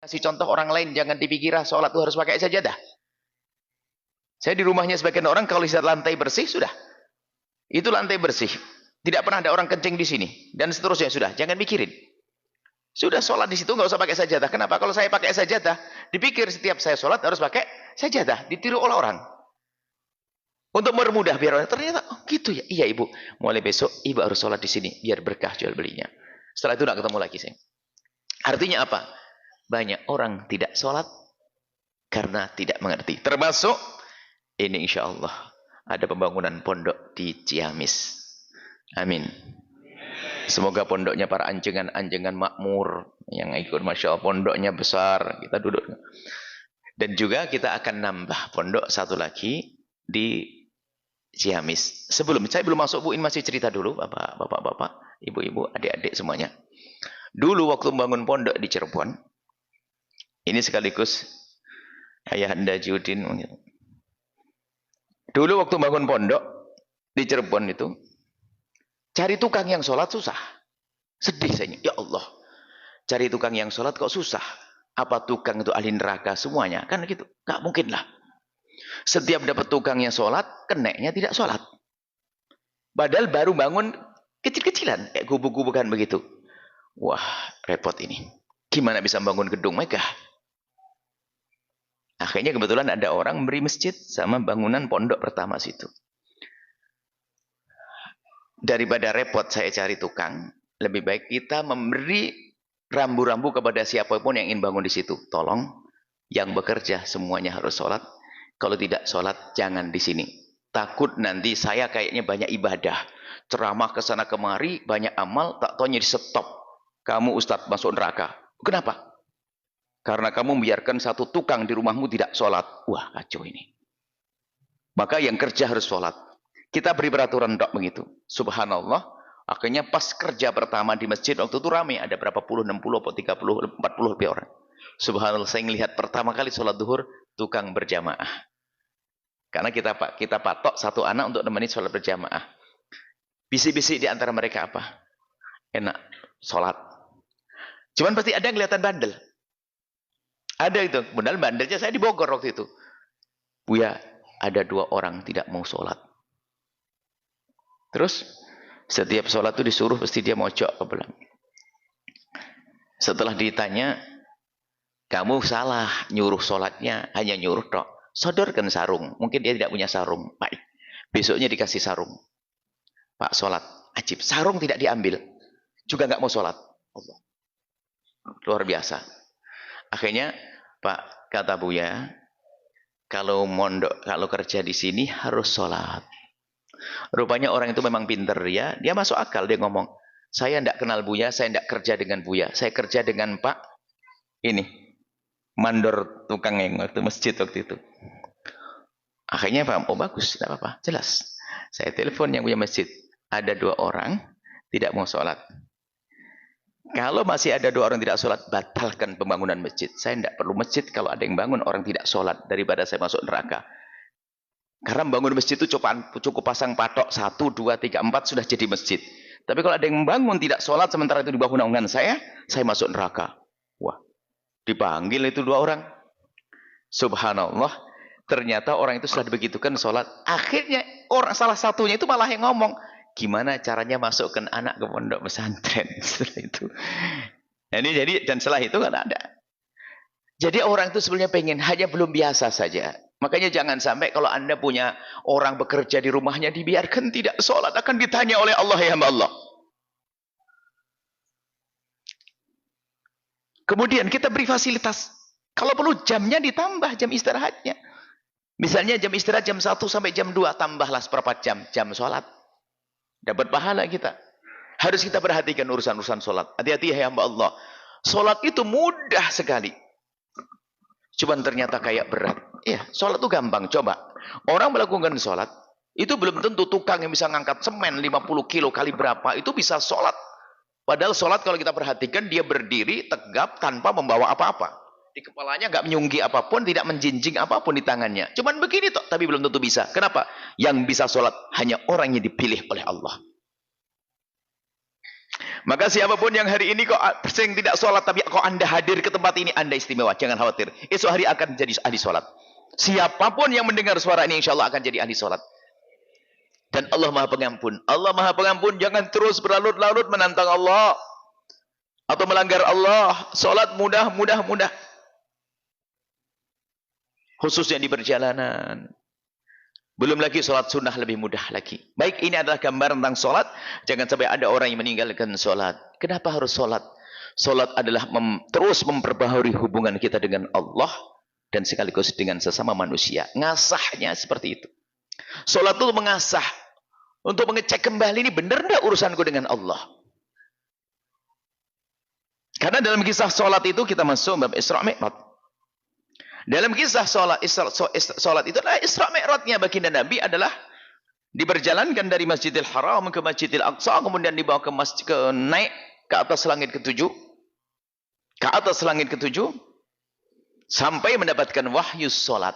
kasih contoh orang lain, jangan dipikir sholat itu harus pakai sajadah. Saya di rumahnya sebagian orang kalau lihat lantai bersih sudah. Itu lantai bersih. Tidak pernah ada orang kencing di sini dan seterusnya sudah. Jangan mikirin. Sudah sholat di situ nggak usah pakai sajadah. Kenapa? Kalau saya pakai sajadah, dipikir setiap saya sholat harus pakai sajadah. Ditiru oleh orang. Untuk mempermudah biar orang ternyata oh gitu ya. Iya ibu. Mulai besok ibu harus sholat di sini biar berkah jual belinya. Setelah itu nggak ketemu lagi saya. Artinya apa? Banyak orang tidak sholat karena tidak mengerti. Termasuk ini insya Allah ada pembangunan pondok di Ciamis. Amin. Semoga pondoknya para anjengan-anjengan makmur yang ikut, masya Allah pondoknya besar. Kita duduk. Dan juga kita akan nambah pondok satu lagi di Ciamis. Sebelum saya belum masuk Bu, ini masih cerita dulu bapak-bapak, ibu-ibu, adik-adik semuanya. Dulu waktu membangun pondok di Cirebon, ini sekaligus Ayahanda Judin. Dulu waktu bangun pondok di Cirebon itu, cari tukang yang sholat susah. Sedih saya. Ya Allah, cari tukang yang sholat kok susah. Apa tukang itu ahli neraka semuanya? Kan gitu. Gak mungkin lah. Setiap dapat tukang yang sholat, keneknya tidak sholat. Padahal baru bangun kecil-kecilan. Kayak gubuk-gubukan begitu. Wah, repot ini. Gimana bisa bangun gedung megah? Akhirnya kebetulan ada orang memberi masjid sama bangunan pondok pertama situ. Daripada repot saya cari tukang, lebih baik kita memberi rambu-rambu kepada siapapun yang ingin bangun di situ. Tolong, yang bekerja semuanya harus sholat. Kalau tidak sholat, jangan di sini. Takut nanti saya kayaknya banyak ibadah. Ceramah ke sana kemari, banyak amal, tak taunya di stop. Kamu ustadz masuk neraka. Kenapa? Karena kamu membiarkan satu tukang di rumahmu tidak sholat. Wah, kacau ini. Maka yang kerja harus sholat. Kita beri peraturan dok begitu. Subhanallah. Akhirnya pas kerja pertama di masjid, waktu itu ramai. Ada berapa puluh, 60, 30, 40 lebih orang. Subhanallah, saya melihat pertama kali sholat duhur, tukang berjamaah. Karena kita patok satu anak untuk nemani sholat berjamaah. Bisik-bisik di antara mereka apa? Enak, sholat. Cuman pasti ada yang kelihatan bandel. Ada itu. Benar bandelnya saya di Bogor waktu itu. Buya, ada 2 orang tidak mau sholat. Terus, setiap sholat itu disuruh, pasti dia mojok ke belakang. Setelah ditanya, kamu salah nyuruh sholatnya, hanya nyuruh tok. Sodorkan sarung. Mungkin dia tidak punya sarung. Baik. Besoknya dikasih sarung. Pak, sholat. Ajib. Sarung tidak diambil. Juga nggak mau sholat. Allah. Luar biasa. Akhirnya, Pak, kata Buya, kalau mondok, kalau kerja di sini harus sholat. Rupanya orang itu memang pinter ya. Dia masuk akal, dia ngomong, saya tidak kenal Buya, saya tidak kerja dengan Buya. Saya kerja dengan Pak, ini, mandor tukang yang waktu masjid waktu itu. Akhirnya Pak, oh bagus, tidak apa-apa, jelas. Saya telepon yang punya masjid. Ada 2 orang, tidak mau sholat. Kalau masih ada 2 orang tidak sholat, batalkan pembangunan masjid. Saya tidak perlu masjid kalau ada yang bangun orang tidak sholat. Daripada saya masuk neraka. Karena bangun masjid itu cukup pasang patok 1, 2, 3, 4 sudah jadi masjid. Tapi kalau ada yang bangun tidak sholat sementara itu di bawah naungan saya masuk neraka. Wah, dipanggil itu 2 orang. Subhanallah. Ternyata orang itu setelah dibegitukan sholat. Akhirnya orang salah satunya itu malah yang ngomong. Gimana caranya masukkan anak ke pondok pesantren setelah itu. Dan setelah itu kan ada. Jadi orang itu sebenarnya pengen, hanya belum biasa saja. Makanya jangan sampai kalau Anda punya orang bekerja di rumahnya, dibiarkan tidak sholat, akan ditanya oleh Allah, ya hamba Allah. Kemudian kita beri fasilitas. Kalau perlu jamnya ditambah, jam istirahatnya. Misalnya jam istirahat jam 1 sampai jam 2, tambahlah seperempat jam sholat. Dapat pahala kita. Harus kita perhatikan urusan-urusan sholat. Hati-hati ya hamba Allah. Sholat itu mudah sekali. Cuman ternyata kayak berat. Ya, sholat itu gampang. Coba. Orang melakukan sholat, itu belum tentu tukang yang bisa ngangkat semen 50 kilo kali berapa, itu bisa sholat. Padahal sholat kalau kita perhatikan, dia berdiri tegap tanpa membawa apa-apa. Di kepalanya nggak menyunggi apapun, tidak menjinjing apapun di tangannya. Cuman begini toh, tapi belum tentu bisa. Kenapa? Yang bisa sholat hanya orang yang dipilih oleh Allah. Maka siapapun yang hari ini kok sering tidak sholat, tapi kok Anda hadir ke tempat ini, Anda istimewa. Jangan khawatir. Esok hari akan jadi ahli sholat. Siapapun yang mendengar suara ini, insya Allah akan jadi ahli sholat. Dan Allah Maha Pengampun. Allah Maha Pengampun. Jangan terus berlarut-larut menantang Allah. Atau melanggar Allah. Sholat mudah. Khususnya di perjalanan. Belum lagi sholat sunnah lebih mudah lagi. Baik, ini adalah gambar tentang sholat. Jangan sampai ada orang yang meninggalkan sholat. Kenapa harus sholat? Sholat adalah terus memperbaharui hubungan kita dengan Allah. Dan sekaligus dengan sesama manusia. Ngasahnya seperti itu. Sholat itu mengasah. Untuk mengecek kembali ini benar tidak urusanku dengan Allah. Karena dalam kisah sholat itu kita masuk bab Isra Mi'raj. Dalam kisah sholat itu adalah Isra Mi'rajnya baginda Nabi adalah diperjalankan dari Masjidil Haram ke Masjidil Aqsa, kemudian dibawa naik ke atas langit ketujuh, sampai mendapatkan wahyu sholat.